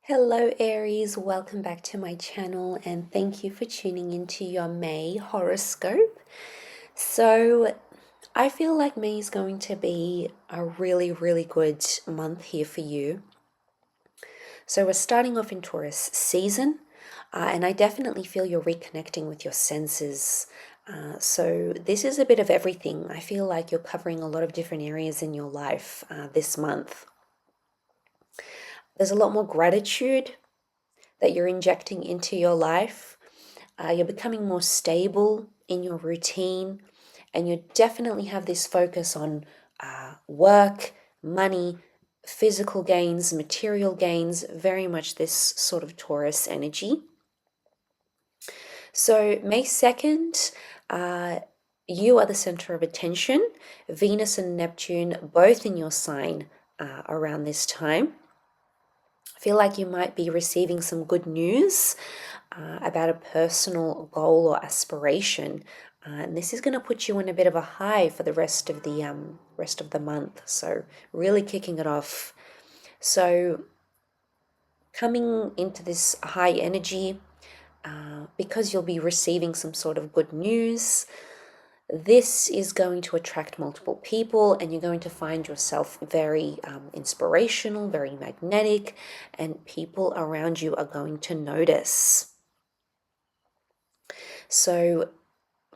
Hello Aries, welcome back to my channel and thank you for tuning into your May horoscope. So I feel like May is going to be a really good month here for you. So we're starting off in Taurus season and I definitely feel you're reconnecting with your senses. So this is a bit of everything. I feel like you're covering a lot of different areas in your life this month. There's a lot more gratitude that you're injecting into your life. You're becoming more stable in your routine, and you definitely have this focus on work, money, physical gains, material gains, very much this sort of Taurus energy. So, May 2nd, you are the center of attention. Venus and Neptune, both in your sign around this time. I feel like you might be receiving some good news about a personal goal or aspiration, and this is going to put you in a bit of a high for the rest of the month. So really kicking it off. So coming into this high energy, because you'll be receiving some sort of good news. This is going to attract multiple people, and you're going to find yourself very inspirational, very magnetic, and people around you are going to notice. So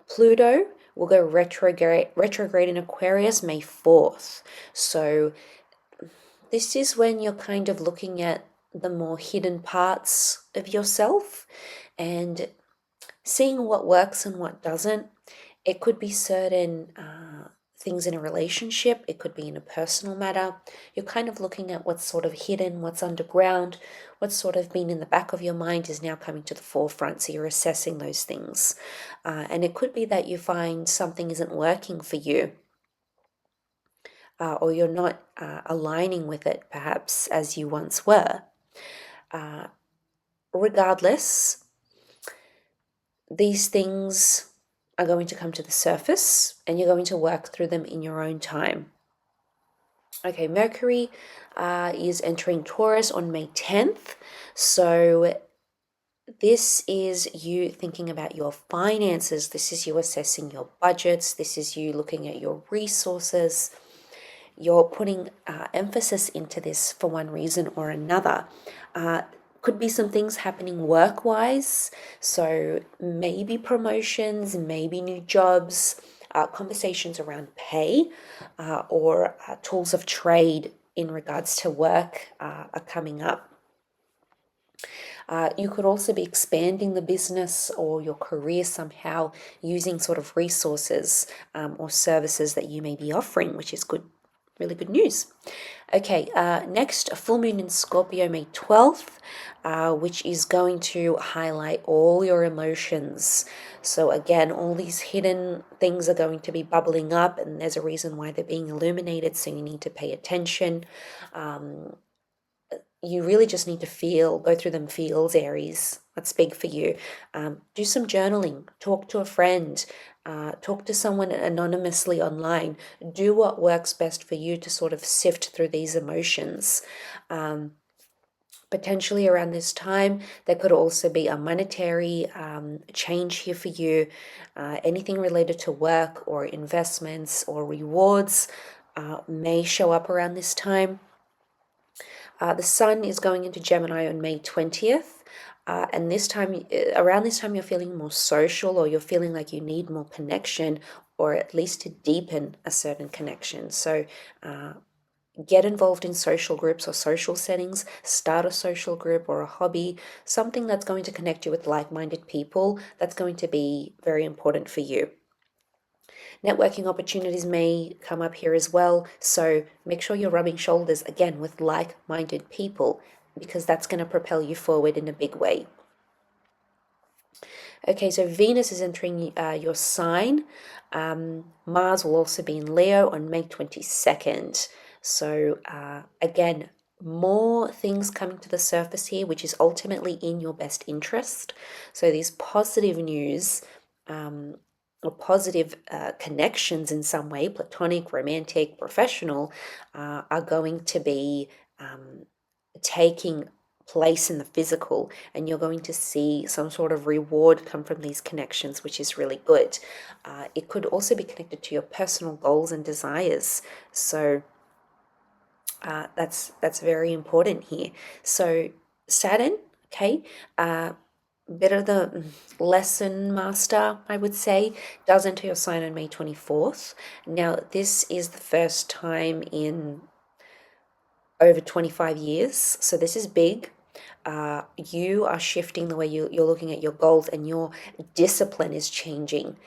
Pluto will go retrograde in Aquarius May 4th. So this is when you're kind of looking at the more hidden parts of yourself and seeing what works and what doesn't. It could be certain things in a relationship. It could be in a personal matter. You're kind of looking at what's sort of hidden, what's underground, what's sort of been in the back of your mind is now coming to the forefront. So you're assessing those things. And it could be that you find something isn't working for you, or you're not aligning with it perhaps as you once were. Regardless, these things are going to come to the surface and you're going to work through them in your own time. Okay, Mercury is entering Taurus on May 10th. So this is you thinking about your finances. This is you assessing your budgets. This is you looking at your resources. You're putting emphasis into this for one reason or another. Could be some things happening work-wise, so maybe promotions, maybe new jobs, conversations around pay, or tools of trade in regards to work are coming up. You could also be expanding the business or your career somehow using sort of resources or services that you may be offering, which is good. Really good news. Okay, next, a full moon in Scorpio, May 12th, which is going to highlight all your emotions. So again, all these hidden things are going to be bubbling up, and there's a reason why they're being illuminated, so you need to pay attention. You really just need to go through them feels, Aries. That's big for you. Do some journaling, talk to a friend, talk to someone anonymously online. Do what works best for you to sort of sift through these emotions. Potentially around this time, there could also be a monetary change here for you. Anything related to work or investments or rewards may show up around this time. The sun is going into Gemini on May 20th. And around this time, you're feeling more social, or you're feeling like you need more connection, or at least to deepen a certain connection. So get involved in social groups or social settings, start a social group or a hobby, something that's going to connect you with like-minded people. That's going to be very important for you. Networking opportunities may come up here as well, so make sure you're rubbing shoulders again with like-minded people, because that's going to propel you forward in a big way. Okay, so Venus is entering your sign. Mars will also be in Leo on May 22nd. So again, more things coming to the surface here, which is ultimately in your best interest. So these positive news or positive connections in some way, platonic, romantic, professional, are going to be taking place in the physical, and you're going to see some sort of reward come from these connections, which is really good. It could also be connected to your personal goals and desires. So that's very important here. So Saturn, okay, bit of the lesson master, I would say, does enter your sign on May 24th. Now, this is the first time in over 25 years, so this is big. You are shifting the way you're looking at your goals, and your discipline is changing.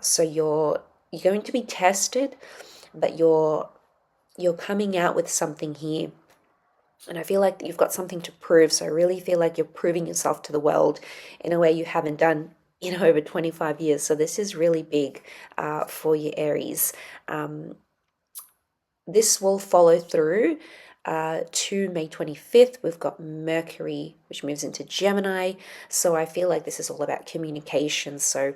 So you're going to be tested, but you're coming out with something here. And I feel like you've got something to prove. So I really feel like you're proving yourself to the world in a way you haven't done in over 25 years. So this is really big for you, Aries. This will follow through to May 25th. We've got Mercury, which moves into Gemini. So I feel like this is all about communication. So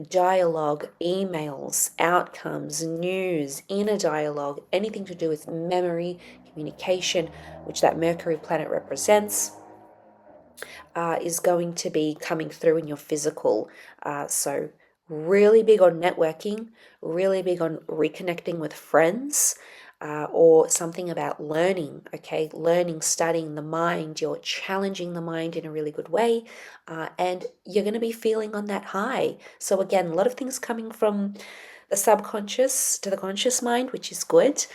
dialogue, emails, outcomes, news, inner dialogue, anything to do with memory, communication, which that Mercury planet represents, is going to be coming through in your physical. So really big on networking, really big on reconnecting with friends, or something about learning, okay? Learning, studying the mind, you're challenging the mind in a really good way, and you're going to be feeling on that high. So again, a lot of things coming from the subconscious to the conscious mind, which is good.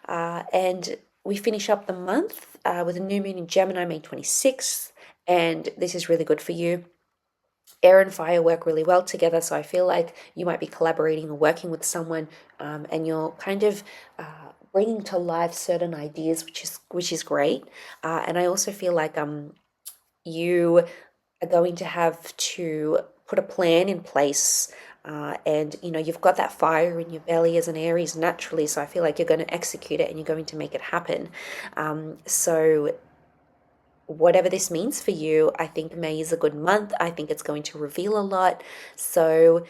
And we finish up the month with a new moon in Gemini, May 26th, and this is really good for you. Air and fire work really well together, so I feel like you might be collaborating or working with someone, and you're kind of bringing to life certain ideas, which is great. And I also feel like you are going to have to put a plan in place, and you've got that fire in your belly as an Aries naturally, so I feel like you're going to execute it and you're going to make it happen. So whatever this means for you, I think May is a good month. I think it's going to reveal a lot. So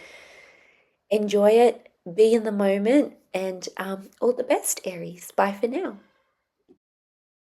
enjoy it, be in the moment, and all the best, Aries. Bye for now.